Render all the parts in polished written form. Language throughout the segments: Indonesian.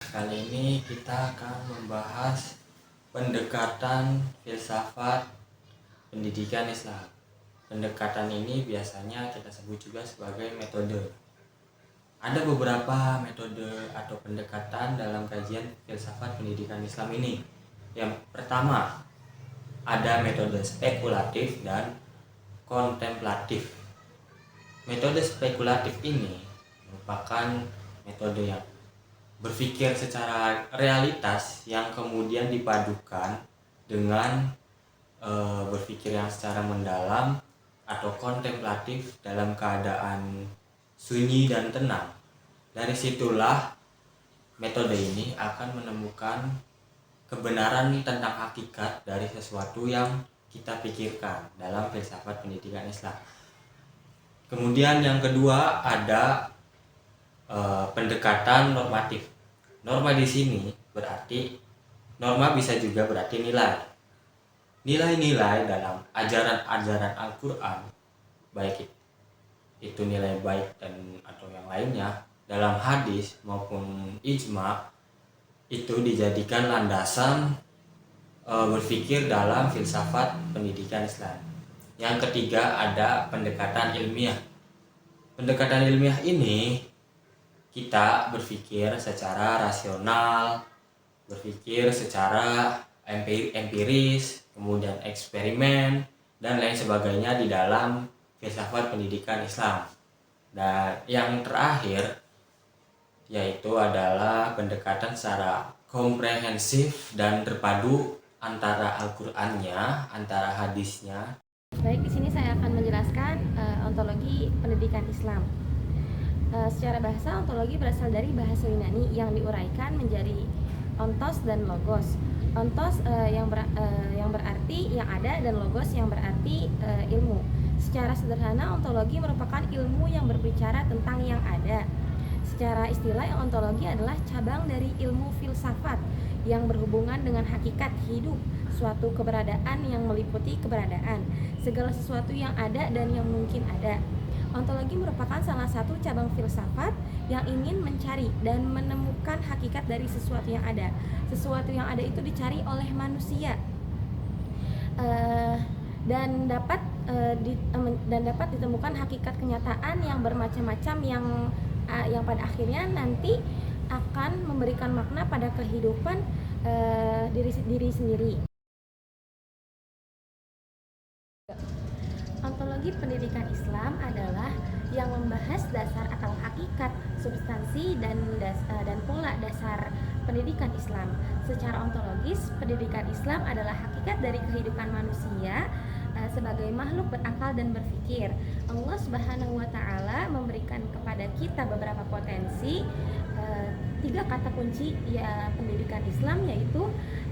Kali ini kita akan membahas pendekatan filsafat pendidikan Islam. Pendekatan ini biasanya kita sebut juga sebagai metode. Ada beberapa metode atau pendekatan dalam kajian filsafat pendidikan Islam ini. Yang pertama, ada metode spekulatif dan kontemplatif. Metode spekulatif ini merupakan metode yang berpikir secara realitas yang kemudian dipadukan dengan berpikir yang secara mendalam atau kontemplatif dalam keadaan sunyi dan tenang. Dari situlah metode ini akan menemukan kebenaran tentang hakikat dari sesuatu yang kita pikirkan dalam filsafat pendidikan Islam. Kemudian yang kedua ada pendekatan normatif. Norma di sini berarti norma bisa juga berarti nilai. Nilai-nilai dalam ajaran-ajaran Al-Qur'an, baik itu nilai baik dan atau yang lainnya, dalam hadis maupun ijma, itu dijadikan landasan berpikir dalam filsafat pendidikan Islam. Yang ketiga ada pendekatan ilmiah. Pendekatan ilmiah ini kita berpikir secara rasional, berpikir secara empiris, kemudian eksperimen, dan lain sebagainya di dalam filsafat pendidikan Islam. Dan yang terakhir yaitu adalah pendekatan secara komprehensif dan terpadu antara Al-Qur'annya, antara hadisnya. Baik, di sini saya akan menjelaskan ontologi pendidikan Islam. Secara bahasa, ontologi berasal dari bahasa Yunani yang diuraikan menjadi ontos dan logos. Ontos yang berarti yang ada, dan logos yang berarti ilmu. Secara sederhana, ontologi merupakan ilmu yang berbicara tentang yang ada. Secara istilah, ontologi adalah cabang dari ilmu filsafat yang berhubungan dengan hakikat hidup, suatu keberadaan yang meliputi keberadaan, segala sesuatu yang ada dan yang mungkin ada. Ontologi merupakan salah satu cabang filsafat yang ingin mencari dan menemukan hakikat dari sesuatu yang ada. Sesuatu yang ada itu dicari oleh manusia dan dapat ditemukan hakikat kenyataan yang bermacam-macam yang pada akhirnya nanti akan memberikan makna pada kehidupan diri sendiri. Ontologi pendidikan Islam adalah yang membahas dasar atau hakikat, substansi dan pula dasar pendidikan Islam. Secara ontologis, pendidikan Islam adalah hakikat dari kehidupan manusia sebagai makhluk berakal dan berpikir. Allah Subhanahu wa Ta'ala memberikan kepada kita beberapa potensi, 3 kata kunci ya pendidikan Islam, yaitu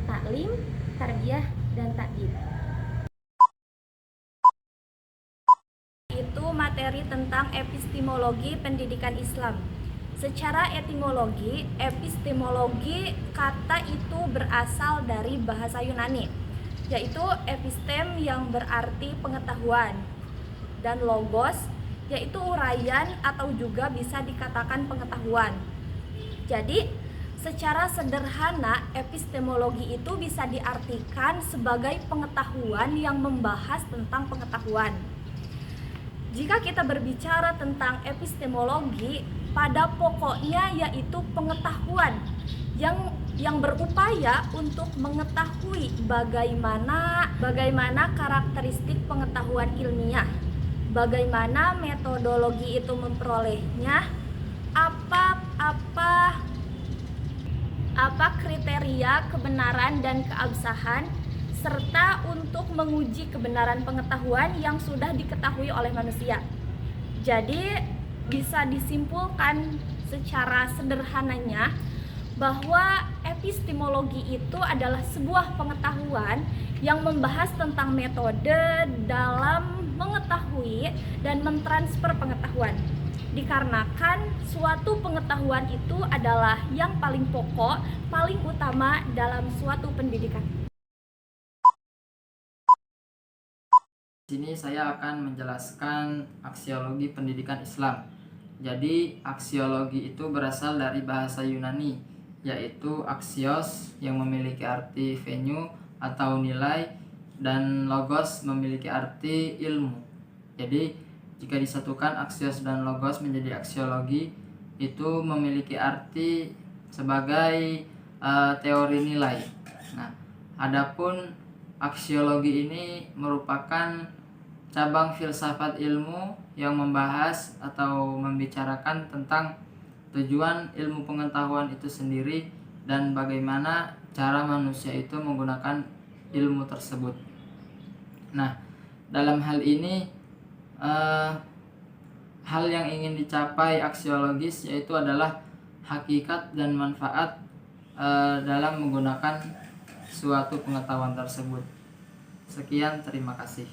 taklim, tarbiyah, dan ta'dib. Itu materi tentang epistemologi pendidikan Islam. Secara etimologi, epistemologi kata itu berasal dari bahasa Yunani, yaitu epistem yang berarti pengetahuan, dan logos yaitu uraian atau juga bisa dikatakan pengetahuan. Jadi secara sederhana, epistemologi itu bisa diartikan sebagai pengetahuan yang membahas tentang pengetahuan. Jika kita berbicara tentang epistemologi, pada pokoknya yaitu pengetahuan yang berupaya untuk mengetahui bagaimana karakteristik pengetahuan ilmiah, bagaimana metodologi itu memperolehnya, apa kriteria kebenaran dan keabsahan, serta untuk menguji kebenaran pengetahuan yang sudah diketahui oleh manusia. Jadi bisa disimpulkan secara sederhananya bahwa epistemologi itu adalah sebuah pengetahuan yang membahas tentang metode dalam mengetahui dan mentransfer pengetahuan. Dikarenakan suatu pengetahuan itu adalah yang paling pokok, paling utama dalam suatu pendidikan. Di sini saya akan menjelaskan aksiologi pendidikan Islam. Jadi, aksiologi itu berasal dari bahasa Yunani yaitu axios yang memiliki arti venue atau nilai, dan logos memiliki arti ilmu. Jadi jika disatukan axios dan logos menjadi aksiologi, itu memiliki arti sebagai teori nilai. Nah, adapun aksiologi ini merupakan cabang filsafat ilmu yang membahas atau membicarakan tentang tujuan ilmu pengetahuan itu sendiri dan bagaimana cara manusia itu menggunakan ilmu tersebut. Nah, dalam hal ini hal yang ingin dicapai aksiologis yaitu adalah hakikat dan manfaat dalam menggunakan suatu pengetahuan tersebut. Sekian, terima kasih.